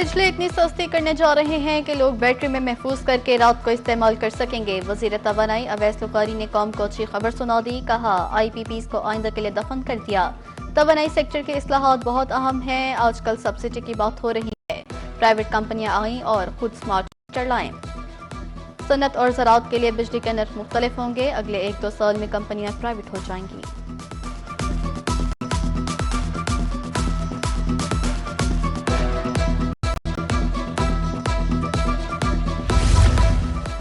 बिजली इतनी सस्ती करने जा रहे हैं कि लोग बैटरी में महफूज करके रात को इस्तेमाल कर सकेंगे। वजीर तवानाई अवैस लुकारी ने कौम को अच्छी खबर सुना दी। कहा IPPs को आइंदा के लिए दफन कर दिया। तवानाई सेक्टर के इस्लाहात बहुत अहम हैं। आजकल सब्सिडी की बात हो रही है। प्राइवेट कंपनियां आईं और खुद स्मार्ट मीटर लाएं। सनत और ज़राअत के लिए बिजली के नर्ख मुख्तलिफ होंगे। अगले 1-2 साल में कंपनियां प्राइवेट हो जाएंगी।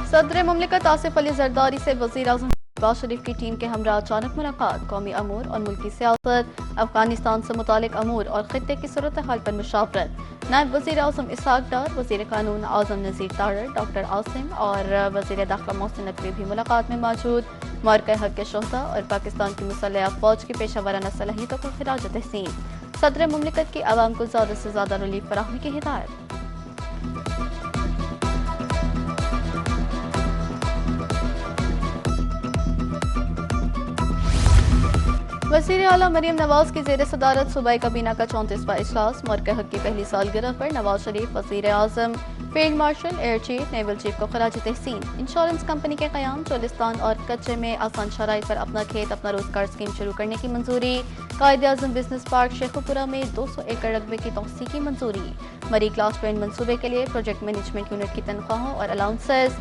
सदर मुमलिकत आसिफ अली जरदारी से वज़ीर आज़म शहबाज शरीफ की टीम के हमरा अचानक मुलाकात। कौमी अमूर और मुल्की सियासत, अफगानिस्तान से मुतालिक अमूर और खित्ते की सूरत हाल पर मुशावरत। नायब वज़ीर आज़म इसहाक डार, वज़ीर कानून आज़म नज़ीर तारड़, डॉक्टर आसिम और वज़ीर दाखिला मोहसिन नकवी भी मुलाकात में मौजूद। मार्का हक के शोहदा और पाकिस्तान की मुसल्लह अफवाज की पेशा वराना सलाहियतों को खिराज तहसीन। सदर मुमलिकत की आवाम को ज़्यादा से ज़्यादा रिलीफ फराहमी की हिदायत। वज़ीर आला मरीम नवाज की ज़ेर सदारत सूबाई काबीना का 34वां इजलास। मरके हक की पहली सालगिरह पर नवाज शरीफ, वज़ीर आज़म, field marshal, air chief, naval chief को खराज तहसीन। इंश्योरेंस कंपनी के क़याम, चोलिस्तान और कच्चे में आसान शराइत पर अपना खेत अपना रोजगार स्कीम शुरू करने की मंजूरी। कायदे आज़म बिजनेस पार्क शेखुपुरा में 200 एकड़ रकबे की तौसीक की मंजूरी। मरी क्लास ट्रेन मनसूबे के लिए प्रोजेक्ट मैनेजमेंट यूनिट की तनख्वाहों और अलाउंसेस।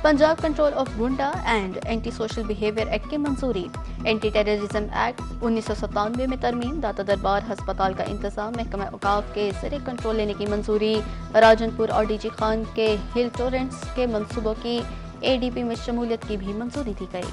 पंजाब कंट्रोल ऑफ गुंडा and anti social behaviour act की मंजूरी। एंटी टेररिज्म एक्ट 1997 में तरमीम। दाता दरबार हस्पताल का इंतजाम महकमा औकाफ के ज़रिए कंट्रोल लेने की मंजूरी। राजनपुर और DG खान के हिल टोरेंट्स के मंसूबों की ADP में शमूलियत की भी मंजूरी दी गई।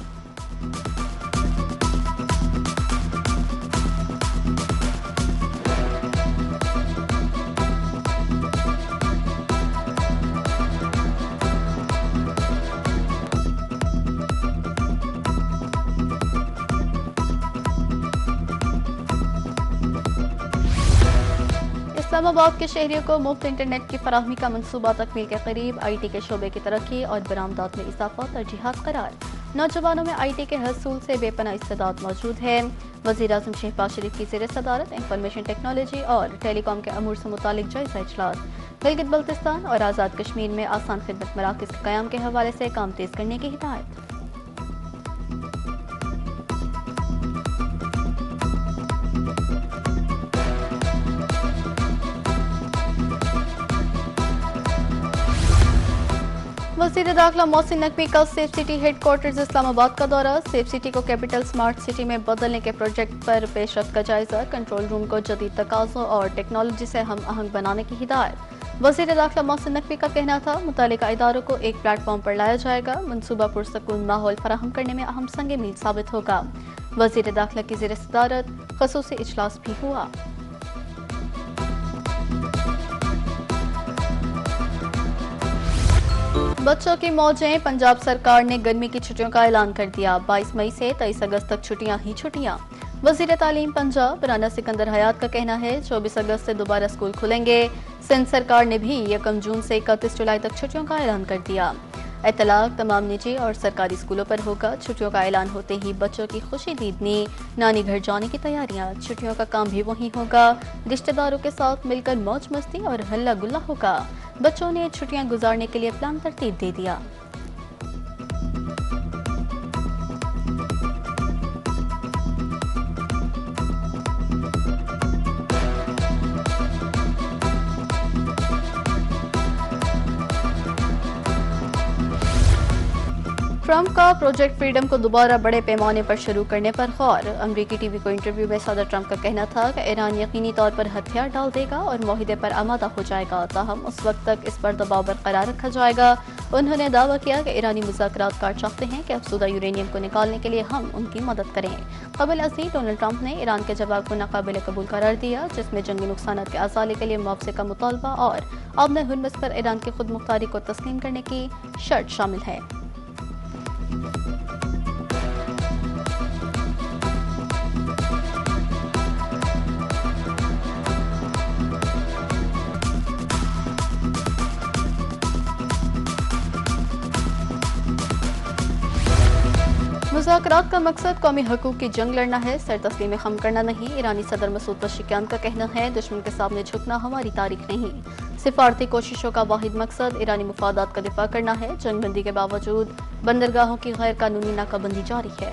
इस्लामाबाद के शहरियों को मुफ्त इंटरनेट की फराहमी का मनसूबा तकमील के करीब। IT के शोबे की तरक्की और बरामदात में इजाफा तरजीहात करार। नौजवानों में IT के हसूल से बेपना इस्तेदाद मौजूद है। वज़ीर आज़म शहबाज शरीफ की ज़ेर सदारत इंफॉर्मेशन टेक्नोलॉजी और टेलीकॉम के अमूर से मुतालिक जायजा इजलास। गिलगित बल्तिस्तान और आज़ाद कश्मीर में आसान खिदमत मराकज़ के क़याम के हवाले से काम तेज़ करने की हिदायत। वज़ीर दाखिला मोहसिन नकवी का सेफ सिटी हेडक्वार्टर्स इस्लामाबाद का दौरा। सेफ सिटी को कैपिटल स्मार्ट सिटी में बदलने के प्रोजेक्ट पर पेशरफ्त का जायजा। कंट्रोल रूम को जदीद तकाज़ों और टेक्नोलॉजी से हम आहंग बनाने की हिदायत। वज़ीर दाखिला मोहसिन नकवी का कहना था, मुतालिका इदारों को एक प्लेटफॉर्म पर लाया जाएगा। मनसूबा पुरसकून माहौल फराहम करने में अहम संग मील साबित होगा। वज़ीर दाखिला की ज़ेर सदारत ख़ुसूसी इजलास भी हुआ। बच्चों की मौजें। पंजाब सरकार ने गर्मी की छुट्टियों का ऐलान कर दिया। 22 मई से 23 अगस्त तक छुट्टियां ही छुट्टियां। वज़ीर तालीम पंजाब राना सिकंदर हयात का कहना है, 24 अगस्त से दोबारा स्कूल खुलेंगे। सिंध सरकार ने भी 1 जून से 31 जुलाई तक छुट्टियों का ऐलान कर दिया। इतलाक तमाम निजी और सरकारी स्कूलों पर होगा। छुट्टियों का ऐलान होते ही बच्चों की खुशी दीदनी, नानी घर जाने की तैयारियां। छुट्टियों का काम भी वहीं होगा। रिश्तेदारों के साथ मिलकर मौज मस्ती और हल्ला गुल्ला होगा। बच्चों ने छुट्टियां गुजारने के लिए प्लान तरतीब दे दिया। ट्रंप का प्रोजेक्ट फ्रीडम को दोबारा बड़े पैमाने पर शुरू करने पर गौर। अमरीकी टीवी को इंटरव्यू में सदर ट्रंप का कहना था कि ईरान यकीनी तौर पर हथियार डाल देगा और मुआहदे पर आमादा हो जाएगा, ताहम उस वक्त तक इस पर दबाव बरकरार रखा जाएगा। उन्होंने दावा किया कि ईरानी मुज़ाकरात कार चाहते हैं कि अफसुदा यूरेनियम को निकालने के लिए हम उनकी मदद करें। कबल अज़ीज़ डोनाल्ड ट्रंप ने ईरान के जवाब को नाकाबिल कबूल करार दिया, जिसमें जंगी नुकसानात के अज़ाले के लिए मुआवजे का मुतालबा और आबने हुर्मुज़ पर ईरान की खुद मुख्तारी को तस्लीम करने की शर्त शामिल है। मुज़ाकरात का मकसद कौमी हकूक़ की जंग लड़ना है, सर तस्लीम खम करना नहीं। ईरानी सदर मसूद पज़ेश्कियान का कहना है, दुश्मन के सामने झुकना हमारी तारीख नहीं। सिफारती कोशिशों का वाहिद मकसद ईरानी मुफादात का दिफा करना है। जंग बंदी के बावजूद बंदरगाहों की गैर कानूनी नाकाबंदी जारी है।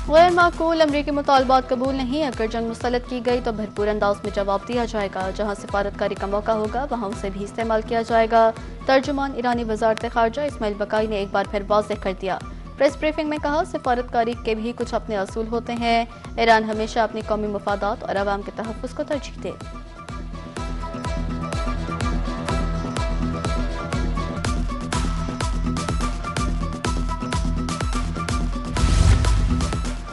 गैर माकूल अमरीकी मुतालबात कबूल नहीं। अगर जंग मुसल्लत की गई तो भरपूर अंदाज में जवाब दिया जाएगा। जहां सिफारतकारी का मौका होगा वहां उसे भी इस्तेमाल किया जाएगा। तर्जुमान ईरानी वज़ारत ख़ारजा इस्माइल बकाई ने एक बार फिर वाज़ेह कर दिया। प्रेस ब्रीफिंग में कहा, सिफारतकारी के भी कुछ अपने असूल होते हैं। ईरान हमेशा अपनी कौमी मफादात और अवाम के तहफ़्फ़ुज़ को तरजीह दे।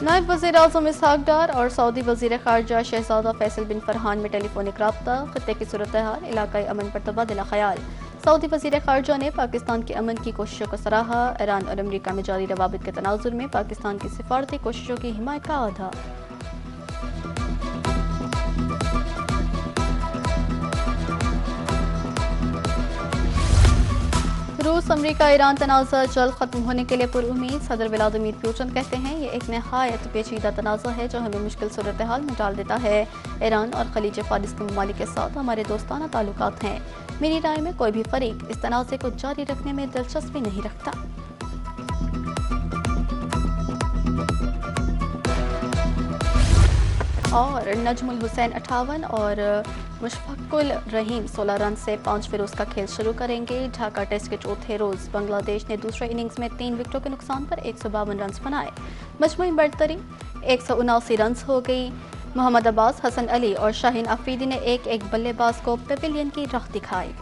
नायब वज़ीर आज़म इसहाक डार और सऊदी वज़ीर ख़ारजा शहज़ादा फैसल बिन फरहान में टेलीफोनिक राब्ता। खत्ते की सूरत हाल, इलाकाई अमन पर तबादला ख़याल। सऊदी वज़ीर ख़ारजा ने पाकिस्तान के अमन की कोशिशों को सराहा। ईरान और अमरीका में जारी रवाबित के तनाज़ुर में पाकिस्तान की सिफारती कोशिशों की हिमायत का आधा। रूस अमरीका ईरान तनाज़ा जल्द खत्म होने के लिए पुरुम्मीद। सदर व्लादिमीर पुतिन कहते हैं, ये एक नहायत पेचीदा तनाज़ा है जो हमें मुश्किल सूरत हाल में डाल देता है। ईरान और खलीज फारिस के ममालिक के साथ हमारे दोस्ताना ताल्लुकात हैं। मेरी राय में कोई भी फरीक इस तनाज़े को जारी रखने में दिलचस्पी नहीं रखता। और नजमुल हुसैन 58 और मुशफ़क़ुल रहीम 16 रन से 5 फिरोज़ का खेल शुरू करेंगे। ढाका टेस्ट के चौथे रोज़ बांग्लादेश ने दूसरे इनिंग्स में 3 विकेटों के नुकसान पर 152 रन बनाए। मजमूई बढ़तरी 179 रन हो गई। मोहम्मद अब्बास, हसन अली और शाहीन अफरीदी ने एक एक बल्लेबाज को पेविलियन की राह दिखाई।